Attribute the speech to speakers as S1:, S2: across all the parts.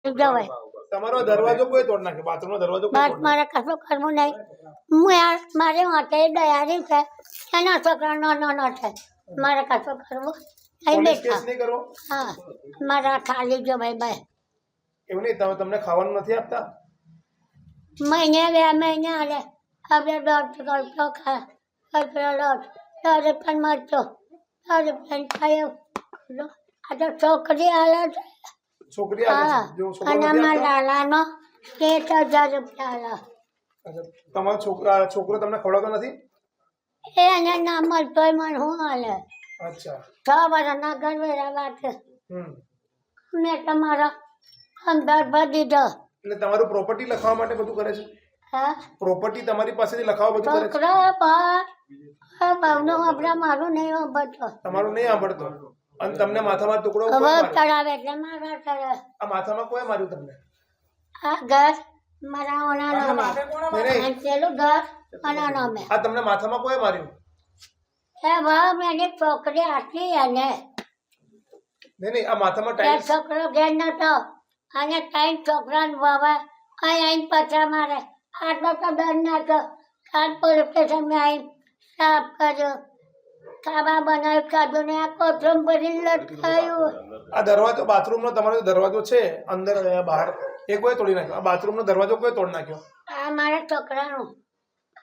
S1: જવાય
S2: તમારો દરવાજો કોઈ તોડ નાખે? બાથરૂમનો દરવાજો કોઈ
S1: બસ
S2: તોડ
S1: મારે કશું કરવું નહીં. હું યાર મારી માટે દયારી છે એના છોકરા નાનો છે. મારે કશું કરવું અહીં
S2: પોલીસ કેસ
S1: બેઠા.
S2: નહીં કરવો?
S1: હા મારા ખાલી જવાય ભાઈ.
S2: એવું નહીં, તમે તમને ખાવાનું નથી આપતા?
S1: મહિને 2 મહિને હાલે. હવે 1.5 કલ્પો ખા 1.5 મરચો 1.5 ખાયો. આ તો છોકરી હાલે છે.
S2: છોકરી આવે
S1: હા
S2: છે? જો છોકરો
S1: અને
S2: નથી
S1: મારા
S2: આપતો?
S1: લાલાનો 30,000 હાલે.
S2: અચ્છા, તમારો છોકરો તમને ખવડાવતો નથી?
S1: એને ના મળતોય મને શું હાલે.
S2: અચ્છા.
S1: 6 વર્ષના ગરવેરા વાત મેં તમારા અંદર ભરી દીધો.
S2: એટલે તમારું પ્રોપર્ટી લખાવવા માટે બધું કરે છે?
S1: હા
S2: પ્રોપર્ટી તમારી પાસેથી લખાવવા બધું કરે છે?
S1: છોકરા ભાવનો આપણા મારું નહીં વાપરતો.
S2: તમારું નહીં સાંભળતો? અને તમને માથામાં ટુકડો
S1: હવે
S2: કોઈ માર્યો?
S1: ચડાવે એટલે મારા ચડે.
S2: આ માથામાં કોઈ માર્યું તમને?
S1: આ ઘર મારા ઓના નામે.
S2: નહીં, નહીં.
S1: અને પેલું ઘર ઓના નામે.
S2: આ તમને માથામાં કોઈ માર્યું?
S1: એ ભાવ મેં છોકરી આટલી એને
S2: નહીં, નહીં. આ માથામાં
S1: એ
S2: ટાઈલ્સ?
S1: છોકરો ઘેર નતો અને 3 છોકરાને વાવા અહીં પથરા મારે. આટલો તો દર નાખો. કાલ પોલીસ સ્ટેશન મેં અહીં સાફ કર્યો, ખાવા બનાવ્યું, ખાધું ને આ કોથરૂમ ભરી લટકાયું.
S2: આ દરવાજો, બાથરૂમનો તમારો જે દરવાજો છે અંદર અને બહાર, એ કોઈ તોડી નાખ્યો? આ બાથરૂમનો દરવાજો કોઈ તોડી નાખ્યો?
S1: આ મારા છોકરાનું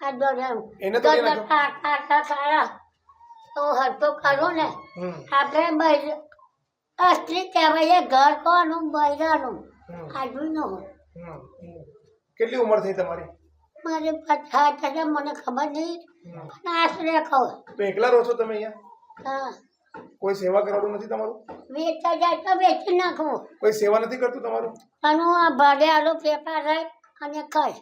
S1: આ દોડ્યું
S2: એને તોડી નાખ્યો?
S1: ખારા તો હરતો કરું ને આપણે બૈર અસ્ત્રી કહેવાય. ઘર કોનું? બૈરાનું. આજુનું.
S2: કેટલી ઉંમર થઈ તમારી?
S1: મારે 50 છે, મને ખબર નહીં પણ આશરે કહો.
S2: તો એકલા રહો છો તમે અહીંયા?
S1: હા
S2: કોઈ સેવા કરવાનું નથી તમારું?
S1: વેચતા જાય તો વેચી નાખવું.
S2: કોઈ સેવા નથી કરતું તમારું?
S1: અને હું આ ભાડે આલો પેપર રહી અને ખાય.